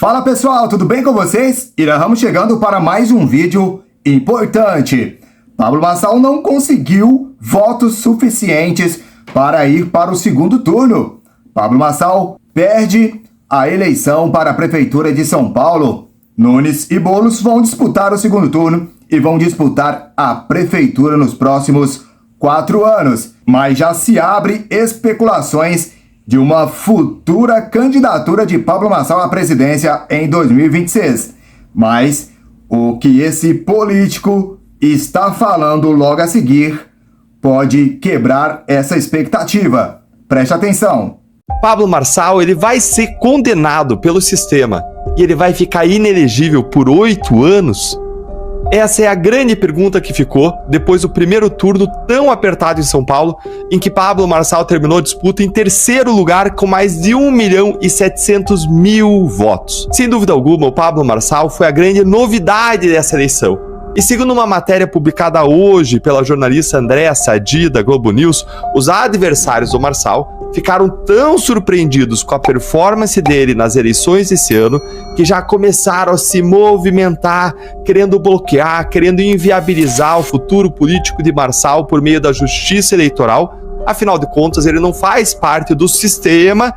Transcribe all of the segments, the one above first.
Fala pessoal, tudo bem com vocês? Estamos chegando para mais um vídeo importante. Pablo Marçal não conseguiu votos suficientes para ir para o segundo turno. Pablo Marçal perde a eleição para a Prefeitura de São Paulo. Nunes e Boulos vão disputar o segundo turno e vão disputar a Prefeitura nos próximos 4 anos. Mas já se abre especulações de uma futura candidatura de Pablo Marçal à presidência em 2026. Mas o que esse político está falando logo a seguir pode quebrar essa expectativa. Preste atenção. Pablo Marçal, ele vai ser condenado pelo sistema e ele vai ficar inelegível por 8 anos? Essa é a grande pergunta que ficou depois do primeiro turno tão apertado em São Paulo, em que Pablo Marçal terminou a disputa em terceiro lugar com mais de 1.700.000 votos. Sem dúvida alguma, o Pablo Marçal foi a grande novidade dessa eleição. E segundo uma matéria publicada hoje pela jornalista Andréa Sadi, da Globo News, os adversários do Marçal ficaram tão surpreendidos com a performance dele nas eleições desse ano que já começaram a se movimentar, querendo bloquear, querendo inviabilizar o futuro político de Marçal por meio da justiça eleitoral. Afinal de contas, ele não faz parte do sistema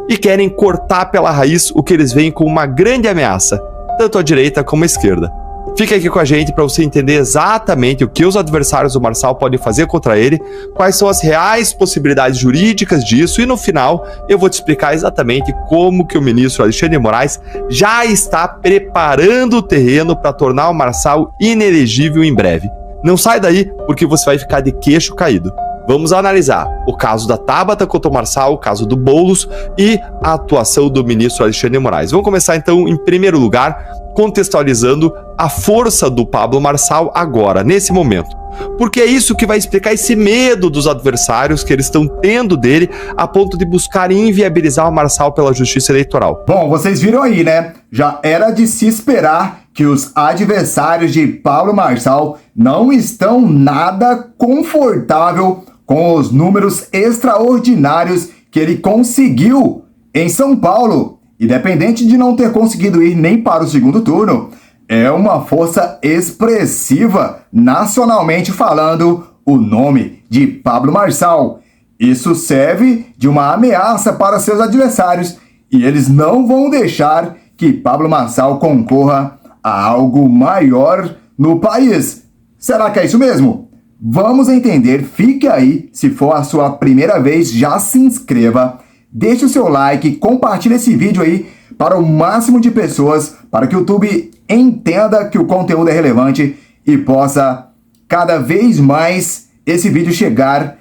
e querem cortar pela raiz o que eles veem como uma grande ameaça, tanto à direita como à esquerda. Fica aqui com a gente para você entender exatamente o que os adversários do Marçal podem fazer contra ele, quais são as reais possibilidades jurídicas disso e no final eu vou te explicar exatamente como que o ministro Alexandre de Moraes já está preparando o terreno para tornar o Marçal inelegível em breve. Não sai daí porque você vai ficar de queixo caído. Vamos analisar o caso da Tabata contra o Marçal, o caso do Boulos e a atuação do ministro Alexandre de Moraes. Vamos começar então, em primeiro lugar, contextualizando a força do Pablo Marçal agora, nesse momento. Porque é isso que vai explicar esse medo dos adversários que eles estão tendo dele a ponto de buscar inviabilizar o Marçal pela justiça eleitoral. Bom, vocês viram aí, né? Já era de se esperar que os adversários de Pablo Marçal não estão nada confortável com os números extraordinários que ele conseguiu em São Paulo. Independente de não ter conseguido ir nem para o segundo turno, é uma força expressiva, nacionalmente falando, o nome de Pablo Marçal. Isso serve de uma ameaça para seus adversários e eles não vão deixar que Pablo Marçal concorra a algo maior no país. Será que é isso mesmo? Vamos entender, fique aí, se for a sua primeira vez, já se inscreva, deixe o seu like, compartilhe esse vídeo aí para o máximo de pessoas, para que o YouTube entenda que o conteúdo é relevante e possa cada vez mais esse vídeo chegar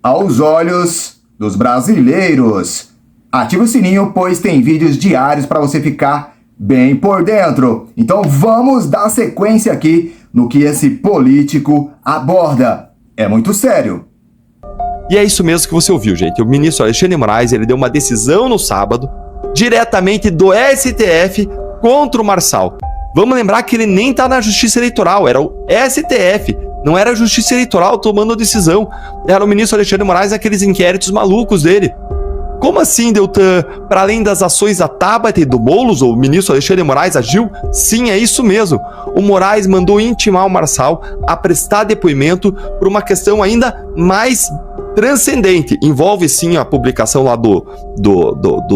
aos olhos dos brasileiros. Ative o sininho, pois tem vídeos diários para você ficar bem por dentro. Então vamos dar sequência aqui no que esse político aborda. É muito sério. E é isso mesmo que você ouviu, gente. O ministro Alexandre de Moraes, ele deu uma decisão no sábado, diretamente do STF contra o Marçal. Vamos lembrar que ele nem está na Justiça Eleitoral, era o STF, não era a Justiça Eleitoral tomando a decisão. Era o ministro Alexandre de Moraes naqueles inquéritos malucos dele. Como assim, Deltan? Para além das ações da Tabata e do Boulos, o ministro Alexandre de Moraes agiu? Sim, é isso mesmo. O Moraes mandou intimar o Marçal a prestar depoimento por uma questão ainda mais transcendente. Envolve sim a publicação lá do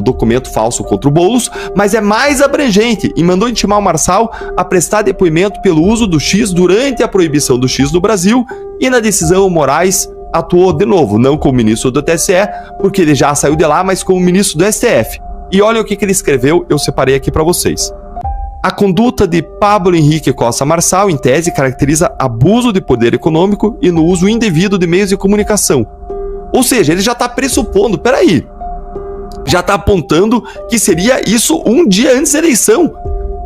documento falso contra o Boulos, mas é mais abrangente e mandou intimar o Marçal a prestar depoimento pelo uso do X durante a proibição do X no Brasil e na decisão o Moraes atuou de novo, não como ministro do TSE, porque ele já saiu de lá, mas como ministro do STF. E olha o que ele escreveu, eu separei aqui para vocês. A conduta de Pablo Henrique Costa Marçal, em tese, caracteriza abuso de poder econômico e no uso indevido de meios de comunicação. Ou seja, ele já está pressupondo, peraí, já está apontando que seria isso um dia antes da eleição.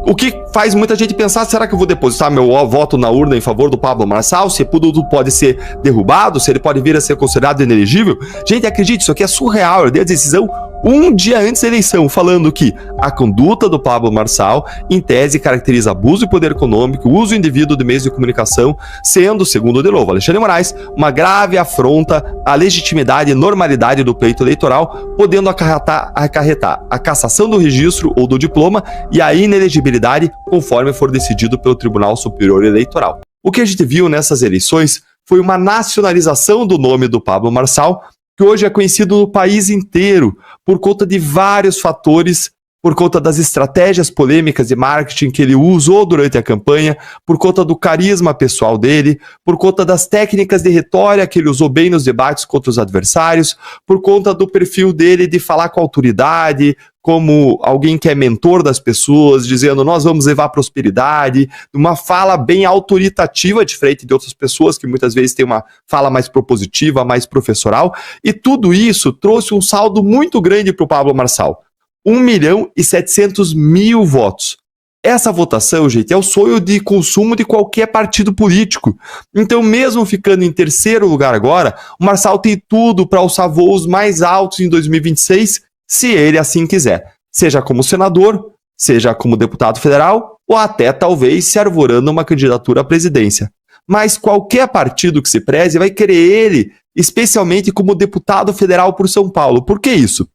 O que faz muita gente pensar, será que eu vou depositar meu voto na urna em favor do Pablo Marçal? Se tudo pode ser derrubado, se ele pode vir a ser considerado inelegível? Gente, acredite, isso aqui é surreal. Eu dei a decisão um dia antes da eleição, falando que a conduta do Pablo Marçal, em tese, caracteriza abuso de poder econômico, uso indevido de meios de comunicação, sendo, segundo de novo Alexandre de Moraes, uma grave afronta à legitimidade e normalidade do pleito eleitoral, podendo acarretar a cassação do registro ou do diploma e a inelegibilidade, conforme for decidido pelo Tribunal Superior Eleitoral. O que a gente viu nessas eleições foi uma nacionalização do nome do Pablo Marçal, que hoje é conhecido no país inteiro por conta de vários fatores, por conta das estratégias polêmicas de marketing que ele usou durante a campanha, por conta do carisma pessoal dele, por conta das técnicas de retórica que ele usou bem nos debates contra os adversários, por conta do perfil dele de falar com autoridade, como alguém que é mentor das pessoas, dizendo nós vamos levar prosperidade, uma fala bem autoritativa, diferente de outras pessoas que muitas vezes têm uma fala mais propositiva, mais professoral, e tudo isso trouxe um saldo muito grande para o Pablo Marçal. 1.700.000 votos. Essa votação, gente, é o sonho de consumo de qualquer partido político. Então, mesmo ficando em terceiro lugar agora, o Marçal tem tudo para alçar voos mais altos em 2026, se ele assim quiser. Seja como senador, seja como deputado federal, ou até talvez se arvorando uma candidatura à presidência. Mas qualquer partido que se preze vai querer ele, especialmente como deputado federal por São Paulo. Por que isso?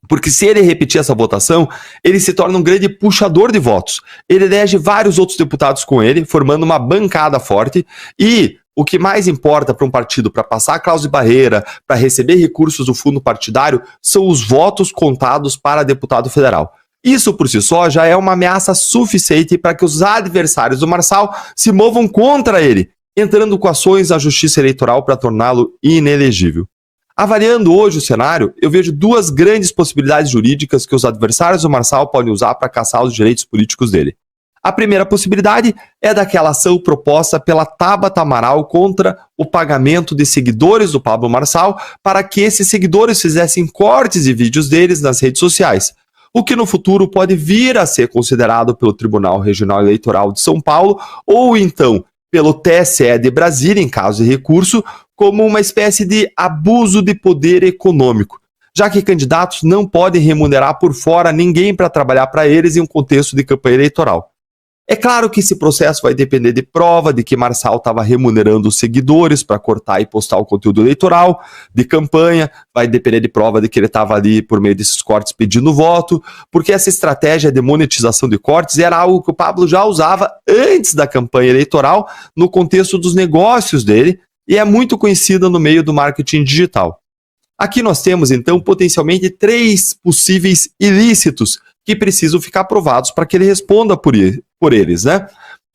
Porque se ele repetir essa votação, ele se torna um grande puxador de votos. Ele elege vários outros deputados com ele, formando uma bancada forte. E o que mais importa para um partido, para passar a cláusula de barreira, para receber recursos do fundo partidário, são os votos contados para deputado federal. Isso por si só já é uma ameaça suficiente para que os adversários do Marçal se movam contra ele, entrando com ações à justiça eleitoral para torná-lo inelegível. Avaliando hoje o cenário, eu vejo duas grandes possibilidades jurídicas que os adversários do Marçal podem usar para caçar os direitos políticos dele. A primeira possibilidade é daquela ação proposta pela Tabata Amaral contra o pagamento de seguidores do Pablo Marçal para que esses seguidores fizessem cortes de vídeos deles nas redes sociais, o que no futuro pode vir a ser considerado pelo Tribunal Regional Eleitoral de São Paulo ou então pelo TSE de Brasília, em caso de recurso, como uma espécie de abuso de poder econômico, já que candidatos não podem remunerar por fora ninguém para trabalhar para eles em um contexto de campanha eleitoral. É claro que esse processo vai depender de prova de que Marçal estava remunerando os seguidores para cortar e postar o conteúdo eleitoral, de campanha, vai depender de prova de que ele estava ali por meio desses cortes pedindo voto, porque essa estratégia de monetização de cortes era algo que o Pablo já usava antes da campanha eleitoral no contexto dos negócios dele e é muito conhecida no meio do marketing digital. Aqui nós temos então potencialmente 3 possíveis ilícitos que precisam ficar aprovados para que ele responda por eles, né?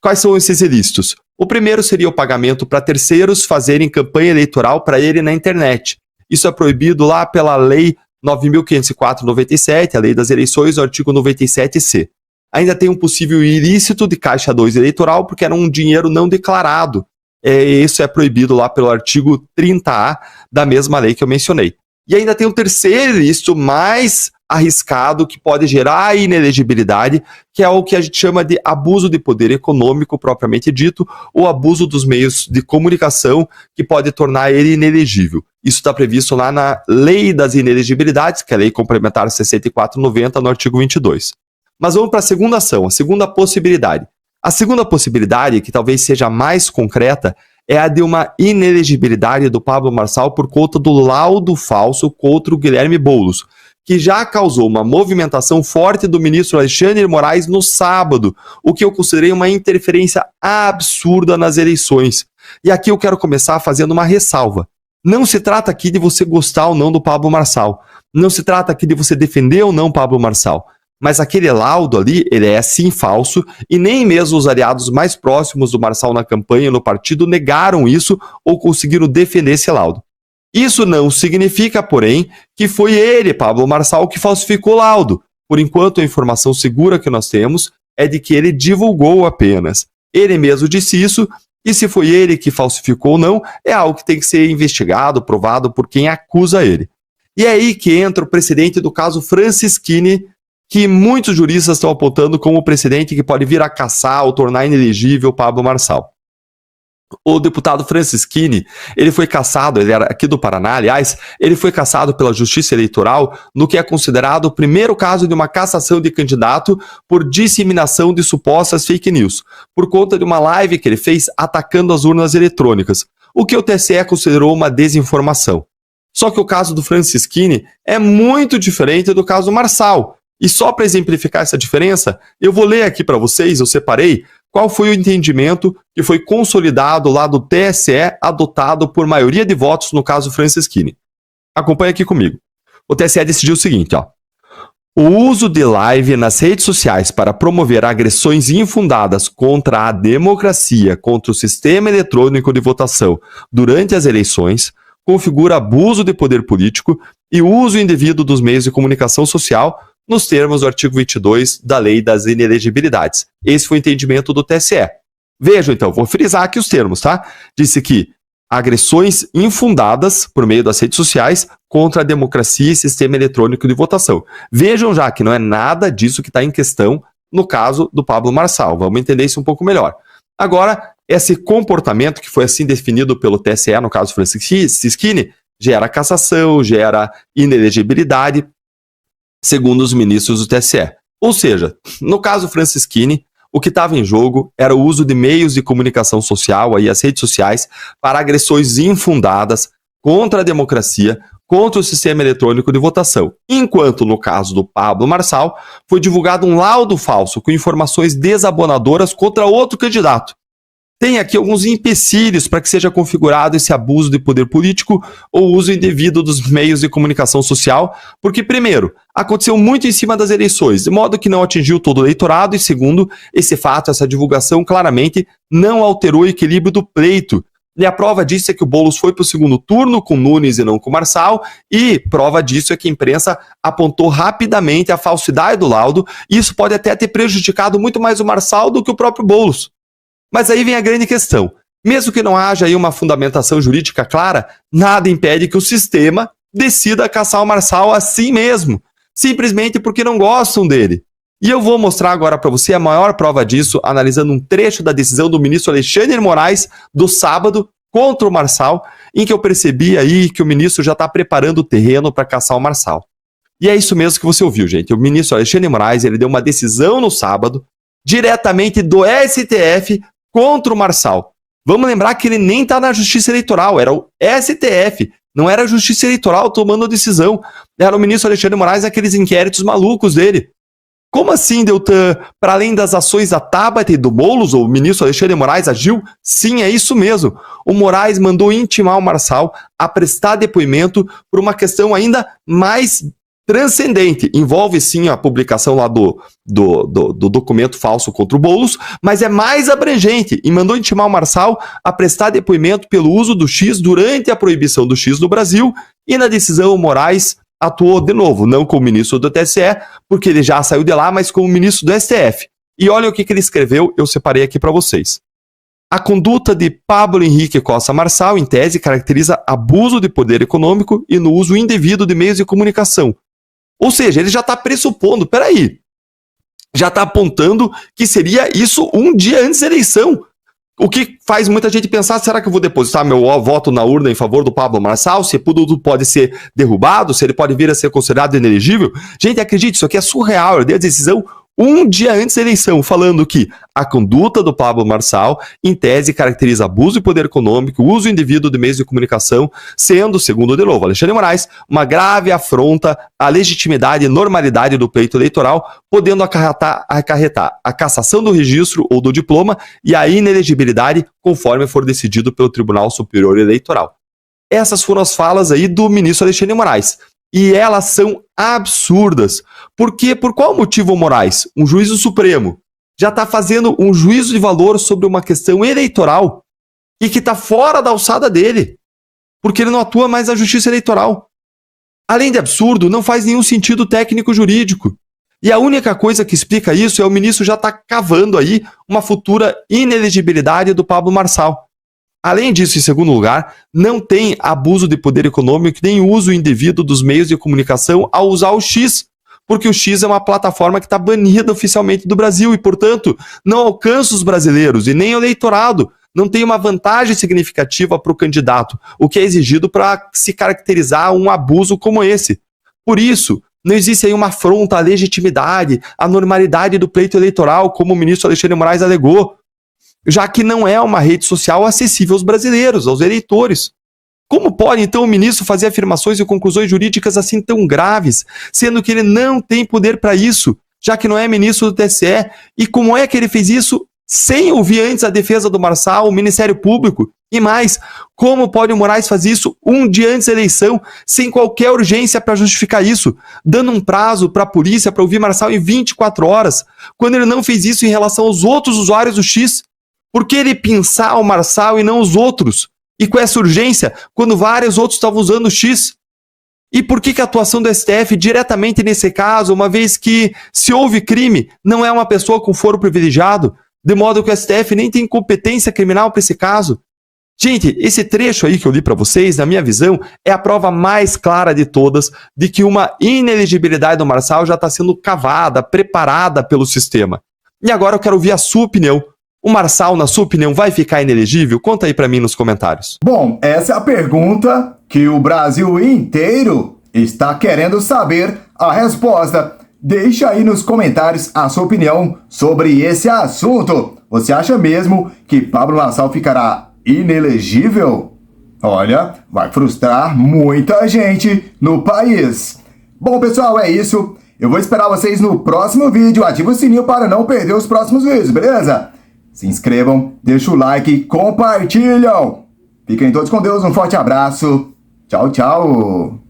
Quais são esses ilícitos? O primeiro seria o pagamento para terceiros fazerem campanha eleitoral para ele na internet. Isso é proibido lá pela Lei 9.504/97, a Lei das Eleições, o artigo 97C. Ainda tem um possível ilícito de Caixa 2 eleitoral, porque era um dinheiro não declarado. Isso é proibido lá pelo artigo 30A da mesma lei que eu mencionei. E ainda tem um terceiro ilícito mais arriscado que pode gerar inelegibilidade, que é o que a gente chama de abuso de poder econômico propriamente dito, ou abuso dos meios de comunicação que pode tornar ele inelegível. Isso está previsto lá na Lei das Inelegibilidades, que é a Lei Complementar 6490, no artigo 22. Mas vamos para a segunda ação, a segunda possibilidade. A segunda possibilidade, que talvez seja mais concreta, é a de uma inelegibilidade do Pablo Marçal por conta do laudo falso contra o Guilherme Boulos, que já causou uma movimentação forte do ministro Alexandre de Moraes no sábado, o que eu considerei uma interferência absurda nas eleições. E aqui eu quero começar fazendo uma ressalva. Não se trata aqui de você gostar ou não do Pablo Marçal. Não se trata aqui de você defender ou não Pablo Marçal. Mas aquele laudo ali, ele é sim falso, e nem mesmo os aliados mais próximos do Marçal na campanha e no partido negaram isso ou conseguiram defender esse laudo. Isso não significa, porém, que foi ele, Pablo Marçal, que falsificou o laudo. Por enquanto, a informação segura que nós temos é de que ele divulgou apenas. Ele mesmo disse isso, e se foi ele que falsificou ou não, é algo que tem que ser investigado, provado por quem acusa ele. E é aí que entra o precedente do caso Francisquini, que muitos juristas estão apontando como o precedente que pode vir a caçar ou tornar inelegível Pablo Marçal. O deputado Francisquini, ele foi cassado, ele era aqui do Paraná, aliás, ele foi cassado pela Justiça Eleitoral no que é considerado o primeiro caso de uma cassação de candidato por disseminação de supostas fake news, por conta de uma live que ele fez atacando as urnas eletrônicas, o que o TSE considerou uma desinformação. Só que o caso do Francisquini é muito diferente do caso do Marçal. E só para exemplificar essa diferença, eu vou ler aqui para vocês, eu separei, qual foi o entendimento que foi consolidado lá do TSE, adotado por maioria de votos no caso Francisquini. Acompanhe aqui comigo. O TSE decidiu o seguinte, ó. O uso de live nas redes sociais para promover agressões infundadas contra a democracia, contra o sistema eletrônico de votação durante as eleições, configura abuso de poder político e uso indevido dos meios de comunicação social nos termos do artigo 22 da Lei das Inelegibilidades. Esse foi o entendimento do TSE. Vejam então, vou frisar aqui os termos, tá? Disse que agressões infundadas por meio das redes sociais contra a democracia e sistema eletrônico de votação. Vejam já que não é nada disso que está em questão no caso do Pablo Marçal. Vamos entender isso um pouco melhor. Agora, esse comportamento que foi assim definido pelo TSE, no caso Francisquini, gera cassação, gera inelegibilidade, segundo os ministros do TSE. Ou seja, no caso Francisquini, o que estava em jogo era o uso de meios de comunicação social, aí as redes sociais, para agressões infundadas contra a democracia, contra o sistema eletrônico de votação. Enquanto, no caso do Pablo Marçal, foi divulgado um laudo falso com informações desabonadoras contra outro candidato. Tem aqui alguns empecilhos para que seja configurado esse abuso de poder político ou uso indevido dos meios de comunicação social, porque, primeiro, aconteceu muito em cima das eleições, de modo que não atingiu todo o eleitorado, e segundo, esse fato, essa divulgação, claramente não alterou o equilíbrio do pleito. E a prova disso é que o Boulos foi para o segundo turno com Nunes e não com Marçal, e prova disso é que a imprensa apontou rapidamente a falsidade do laudo, e isso pode até ter prejudicado muito mais o Marçal do que o próprio Boulos. Mas aí vem a grande questão. Mesmo que não haja aí uma fundamentação jurídica clara, nada impede que o sistema decida caçar o Marçal assim mesmo, simplesmente porque não gostam dele. E eu vou mostrar agora para você a maior prova disso, analisando um trecho da decisão do ministro Alexandre de Moraes do sábado contra o Marçal, em que eu percebi aí que o ministro já está preparando o terreno para caçar o Marçal. E é isso mesmo que você ouviu, gente. O ministro Alexandre de Moraes, ele deu uma decisão no sábado, diretamente do STF, contra o Marçal. Vamos lembrar que ele nem está na Justiça Eleitoral, era o STF, não era a Justiça Eleitoral tomando a decisão, era o ministro Alexandre de Moraes naqueles inquéritos malucos dele. Como assim, Deltan? Para além das ações da Tabata e do Boulos, o ministro Alexandre de Moraes agiu? Sim, é isso mesmo. O Moraes mandou intimar o Marçal a prestar depoimento por uma questão ainda mais transcendente. Envolve sim a publicação lá do documento falso contra o Boulos, mas é mais abrangente e mandou intimar o Marçal a prestar depoimento pelo uso do X durante a proibição do X no Brasil, e na decisão o Moraes atuou de novo, não como ministro do TSE, porque ele já saiu de lá, mas como ministro do STF. E olha o que ele escreveu, eu separei aqui para vocês. A conduta de Pablo Henrique Costa Marçal, em tese, caracteriza abuso de poder econômico e no uso indevido de meios de comunicação. Ou seja, ele já está pressupondo, peraí, já está apontando que seria isso um dia antes da eleição. O que faz muita gente pensar, será que eu vou depositar meu voto na urna em favor do Pablo Marçal? Se tudo pode ser derrubado, se ele pode vir a ser considerado inelegível? Gente, acredite, isso aqui é surreal. Eu dei a decisão um dia antes da eleição, falando que a conduta do Pablo Marçal, em tese, caracteriza abuso de poder econômico, uso indevido de meios de comunicação, sendo, segundo de novo Alexandre de Moraes, uma grave afronta à legitimidade e normalidade do pleito eleitoral, podendo acarretar a cassação do registro ou do diploma e a inelegibilidade, conforme for decidido pelo Tribunal Superior Eleitoral. Essas foram as falas aí do ministro Alexandre de Moraes. E elas são absurdas. Por quê? Por qual motivo o Moraes, um juízo supremo, já está fazendo um juízo de valor sobre uma questão eleitoral e que está fora da alçada dele? Porque ele não atua mais na Justiça Eleitoral. Além de absurdo, não faz nenhum sentido técnico-jurídico. E a única coisa que explica isso é o ministro já está cavando aí uma futura inelegibilidade do Pablo Marçal. Além disso, em segundo lugar, não tem abuso de poder econômico nem uso indevido dos meios de comunicação ao usar o X, porque o X é uma plataforma que está banida oficialmente do Brasil e, portanto, não alcança os brasileiros e nem o eleitorado, não tem uma vantagem significativa para o candidato, o que é exigido para se caracterizar um abuso como esse. Por isso, não existe aí uma afronta à legitimidade, à normalidade do pleito eleitoral, como o ministro Alexandre de Moraes alegou, já que não é uma rede social acessível aos brasileiros, aos eleitores. Como pode, então, o ministro fazer afirmações e conclusões jurídicas assim tão graves, sendo que ele não tem poder para isso, já que não é ministro do TSE? E como é que ele fez isso sem ouvir antes a defesa do Marçal, o Ministério Público? E mais, como pode o Moraes fazer isso um dia antes da eleição, sem qualquer urgência para justificar isso, dando um prazo para a polícia para ouvir Marçal em 24 horas, quando ele não fez isso em relação aos outros usuários do X? Por que ele pinçar o Marçal e não os outros? E com essa urgência, quando vários outros estavam usando o X? E por que a atuação do STF diretamente nesse caso, uma vez que, se houve crime, não é uma pessoa com foro privilegiado, de modo que o STF nem tem competência criminal para esse caso? Gente, esse trecho aí que eu li para vocês, na minha visão, é a prova mais clara de todas de que uma inelegibilidade do Marçal já está sendo cavada, preparada pelo sistema. E agora eu quero ouvir a sua opinião. O Marçal, na sua opinião, vai ficar inelegível? Conta aí pra mim nos comentários. Bom, essa é a pergunta que o Brasil inteiro está querendo saber a resposta. Deixa aí nos comentários a sua opinião sobre esse assunto. Você acha mesmo que Pablo Marçal ficará inelegível? Olha, vai frustrar muita gente no país. Bom, pessoal, é isso. Eu vou esperar vocês no próximo vídeo. Ativa o sininho para não perder os próximos vídeos, beleza? Se inscrevam, deixa o like e compartilham. Fiquem todos com Deus, um forte abraço. Tchau, tchau.